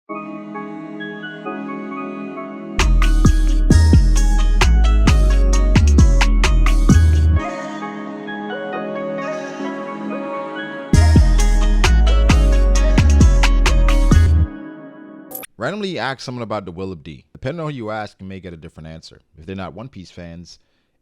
Randomly ask someone about the will of D. Depending on who you ask, you may get a different answer. If they're not One Piece fans,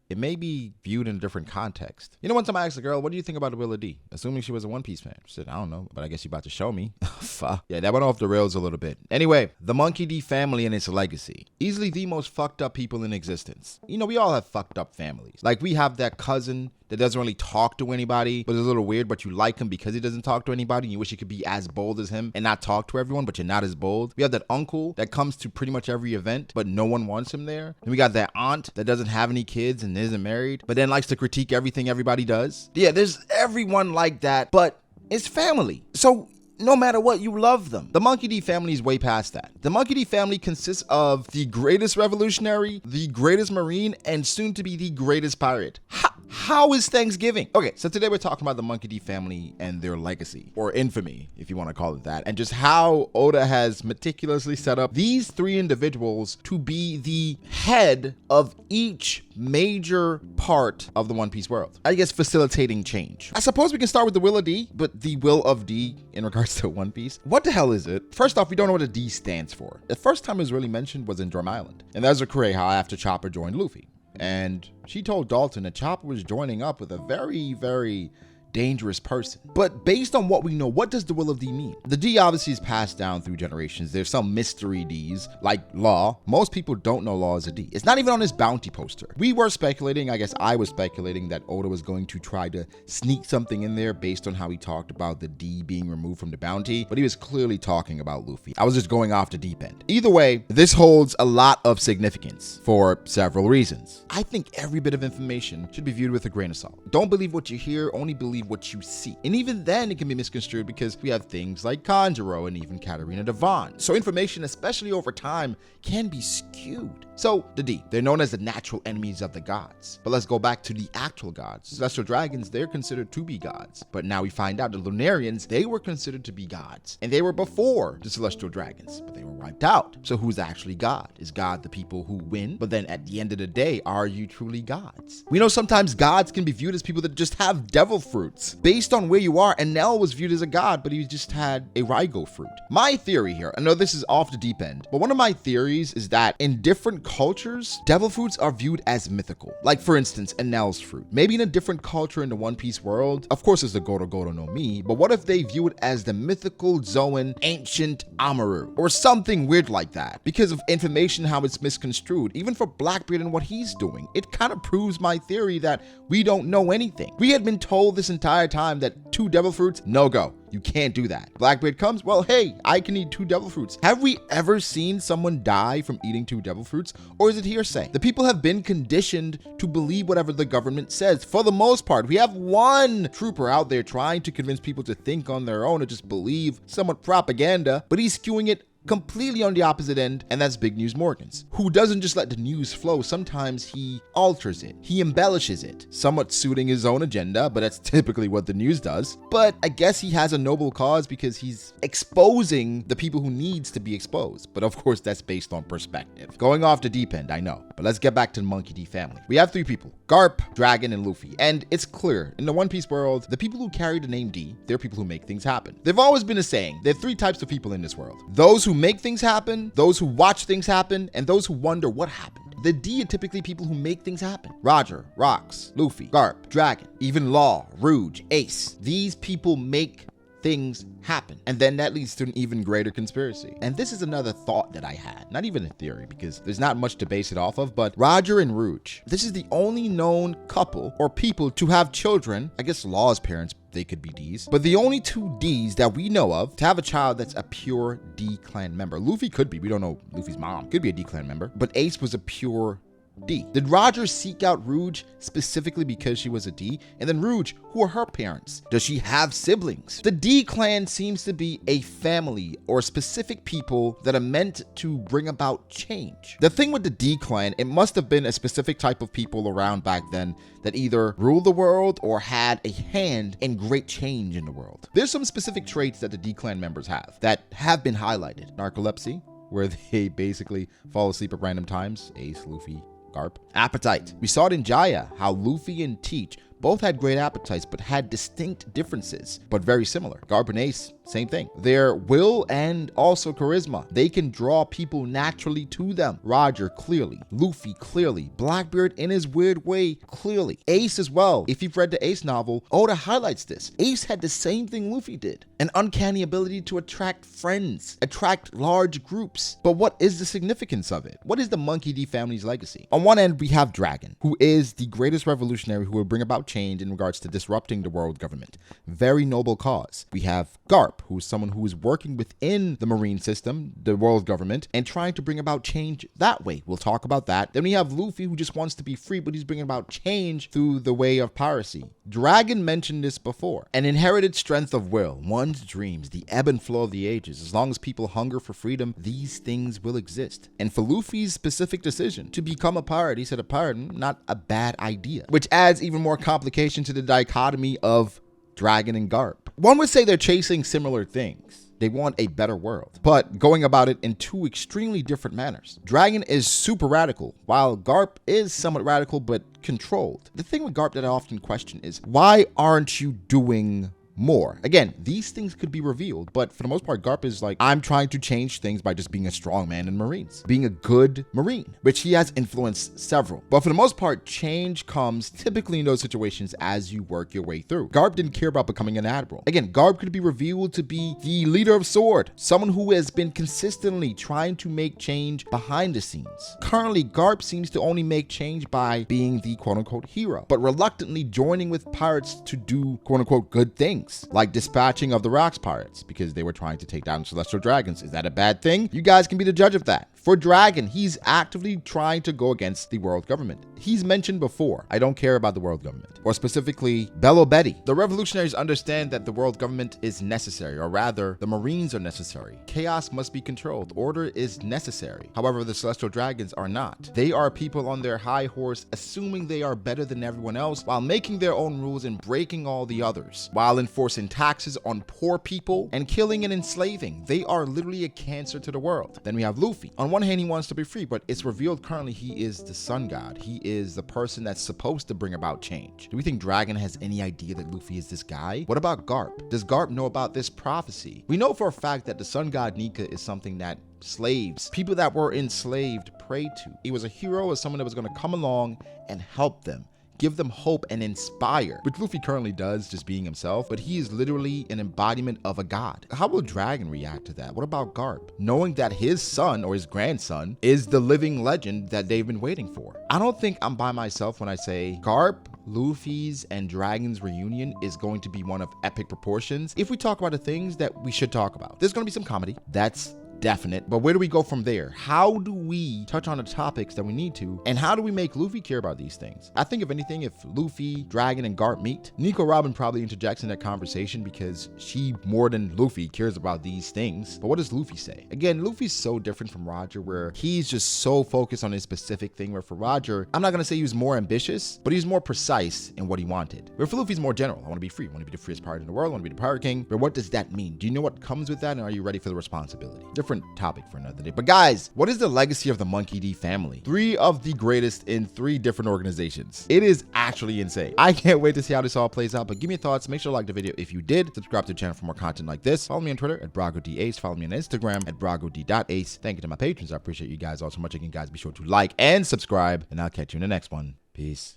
it may be viewed in a different context. You know, one time I asked a girl, what do you think about the will of D? Assuming she was a One Piece fan. She said, I don't know, but I guess you're about to show me. Fuck. Yeah, that went off the rails a little bit. Anyway, the Monkey D family and its legacy. Easily the most fucked up people in existence. You know, we all have fucked up families. Like, we have that cousin that doesn't really talk to anybody, but is a little weird, but you like him because he doesn't talk to anybody. You wish you could be as bold as him and not talk to everyone, but you're not as bold. We have that uncle that comes to pretty much every event, but no one wants him there. And we got that aunt that doesn't have any kids and isn't married, but then likes to critique everything everybody does. Yeah, there's everyone like that, but it's family. So no matter what, you love them. The Monkey D family is way past that. The Monkey D family consists of the greatest revolutionary, the greatest marine, and soon to be the greatest pirate. How is Thanksgiving? Okay, so today we're talking about the Monkey D family and their legacy, or infamy, if you want to call it that, and just how Oda has meticulously set up these three individuals to be the head of each major part of the One Piece world. I guess facilitating change. I suppose we can start with the will of D, but the will of D in regards to One Piece. What the hell is it? First off, we don't know what a D stands for. The first time it was really mentioned was in Drum Island, and that was a Kureha after Chopper joined Luffy. And she told Dalton that Chopper was joining up with a very, very dangerous person. But based on what we know, what does the will of D mean? The D obviously is passed down through generations. There's some mystery Ds, like Law. Most people don't know Law is a D. It's not even on his bounty poster. We were speculating, I guess I was speculating, that Oda was going to try to sneak something in there based on how he talked about the D being removed from the bounty, but he was clearly talking about Luffy. I was just going off the deep end. Either way, this holds a lot of significance for several reasons. I think every bit of information should be viewed with a grain of salt. Don't believe what you hear, only believe what you see. And even then it can be misconstrued because we have things like Kanjuro and even Katarina Devon. So information, especially over time, can be skewed. So the D, they're known as the natural enemies of the gods. But let's go back to the actual gods. Celestial dragons, they're considered to be gods. But now we find out the Lunarians, they were considered to be gods. And they were before the celestial dragons, but they were wiped out. So who's actually God? Is God the people who win? But then at the end of the day, are you truly gods? We know sometimes gods can be viewed as people that just have devil fruits. Based on where you are, Enel was viewed as a god, but he just had a Rygo fruit. My theory here, I know this is off the deep end, but one of my theories is that in different cultures, devil fruits are viewed as mythical. Like for instance, Enel's fruit. Maybe in a different culture in the One Piece world, of course it's the Goro Goro no Mi, but what if they view it as the mythical Zoan ancient Amaru or something weird like that? Because of information how it's misconstrued, even for Blackbeard and what he's doing, it kind of proves my theory that we don't know anything. We had been told this entire time that 2 devil fruits, no go. You can't do that. Blackbeard comes, well, hey, I can eat 2 devil fruits. Have we ever seen someone die from eating 2 devil fruits? Or is it hearsay? The people have been conditioned to believe whatever the government says. For the most part, we have one trooper out there trying to convince people to think on their own and just believe somewhat propaganda, but he's skewing it completely on the opposite end, and that's Big News Morgans, who doesn't just let the news flow. Sometimes he alters it, he embellishes it, somewhat suiting his own agenda, but that's typically what the news does. But I guess he has a noble cause because he's exposing the people who needs to be exposed. But of course, that's based on perspective. Going off the deep end, I know, but let's get back to the Monkey D family. We have 3 people, Garp, Dragon, and Luffy, and it's clear in the One Piece world, the people who carry the name D, they're people who make things happen. There've always been a saying, there are 3 types of people in this world: those who make things happen, those who watch things happen, and those who wonder what happened. The D are typically people who make things happen. Roger, Rocks, Luffy, Garp, Dragon, even Law, Rouge, Ace. These people make things happen. And then that leads to an even greater conspiracy. And this is another thought that I had, not even a theory because there's not much to base it off of, but Roger and Rouge, this is the only known couple or people to have children. I guess Law's parents, they could be Ds, but the only 2 Ds that we know of to have a child that's a pure D clan member. Luffy could be, we don't know Luffy's mom, could be a D clan member, but Ace was a pure D. Did Roger seek out Rouge specifically because she was a D? And then Rouge, who are her parents? Does she have siblings? The D clan seems to be a family or specific people that are meant to bring about change. The thing with the D clan, it must have been a specific type of people around back then that either ruled the world or had a hand in great change in the world. There's some specific traits that the D clan members have been highlighted. Narcolepsy, where they basically fall asleep at random times. Ace, Luffy, Garp. Appetite. We saw it in Jaya, how Luffy and Teach both had great appetites, but had distinct differences, but very similar. Garp and Ace, same thing. Their will and also charisma. They can draw people naturally to them. Roger, clearly. Luffy, clearly. Blackbeard, in his weird way, clearly. Ace as well. If you've read the Ace novel, Oda highlights this. Ace had the same thing Luffy did. An uncanny ability to attract friends, attract large groups. But what is the significance of it? What is the Monkey D family's legacy? On one end, we have Dragon, who is the greatest revolutionary who will bring about change in regards to disrupting the world government. Very noble cause. We have Garp, who is someone who is working within the marine system, the world government, and trying to bring about change that way. We'll talk about that. Then we have Luffy, who just wants to be free, but he's bringing about change through the way of piracy. Dragon mentioned this before. An inherited strength of will, one's dreams, the ebb and flow of the ages. As long as people hunger for freedom, these things will exist. And for Luffy's specific decision to become a pirate, he said a pirate, not a bad idea, which adds even more complication to the dichotomy of Dragon and Garp. One would say they're chasing similar things. They want a better world, but going about it in two extremely different manners. Dragon is super radical, while Garp is somewhat radical but controlled. The thing with Garp that I often question is, why aren't you doing more? Again, these things could be revealed, but for the most part, Garp is like, I'm trying to change things by just being a strong man in Marines, being a good Marine, which he has influenced several. But for the most part, change comes typically in those situations as you work your way through. Garp didn't care about becoming an admiral. Again, Garp could be revealed to be the leader of Sword, someone who has been consistently trying to make change behind the scenes. Currently, Garp seems to only make change by being the quote-unquote hero, but reluctantly joining with pirates to do quote-unquote good things, like dispatching of the Rocks pirates because they were trying to take down celestial dragons. Is that a bad thing? You guys can be the judge of that. For Dragon, he's actively trying to go against the world government. He's mentioned before, I don't care about the world government, or specifically Bello Betty. The revolutionaries understand that the world government is necessary, or rather, the Marines are necessary. Chaos must be controlled. Order is necessary. However, the celestial dragons are not. They are people on their high horse, assuming they are better than everyone else, while making their own rules and breaking all the others, while enforcing taxes on poor people and killing and enslaving. They are literally a cancer to the world. Then we have Luffy. On one hand, he wants to be free, but it's revealed currently he is the sun god. He is the person that's supposed to bring about change. Do we think Dragon has any idea that Luffy is this guy? What about Garp? Does Garp know about this prophecy? We know for a fact that the sun god Nika is something that slaves, people that were enslaved, prayed to. He was a hero, as someone that was going to come along and help them, give them hope and inspire, which Luffy currently does, just being himself, but he is literally an embodiment of a god. How will Dragon react to that? What about Garp? Knowing that his son or his grandson is the living legend that they've been waiting for. I don't think I'm by myself when I say Garp, Luffy's, and Dragon's reunion is going to be one of epic proportions if we talk about the things that we should talk about. There's going to be some comedy. That's definite, but where do we go from there? How do we touch on the topics that we need to, and how do we make Luffy care about these things? I think if anything, if Luffy, Dragon, and Garp meet, Nico Robin probably interjects in that conversation because she, more than Luffy, cares about these things. But what does Luffy say? Again, Luffy's so different from Roger, where he's just so focused on his specific thing, where for Roger, I'm not gonna say he was more ambitious, but he's more precise in what he wanted. Where for Luffy's more general. I want to be free. I want to be the freest pirate in the world. I want to be the pirate king. But what does that mean? Do you know what comes with that, and are you ready for the responsibility? Different topic for another day. But guys, what is the legacy of the Monkey D family? 3 of the greatest in 3 different organizations. It is actually insane. I can't wait to see how this all plays out, but give me your thoughts. Make sure to like the video if you did. Subscribe to the channel for more content like this. Follow me on Twitter at BragoDAce. Follow me on Instagram at BragoD.ace. Thank you to my patrons. I appreciate you guys all so much. Again, guys, be sure to like and subscribe, and I'll catch you in the next one. Peace.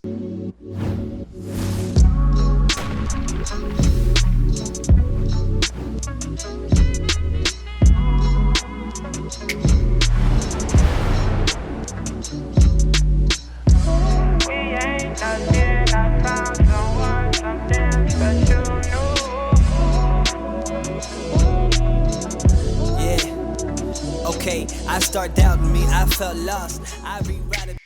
I start doubting me, I felt lost. I rewrite it.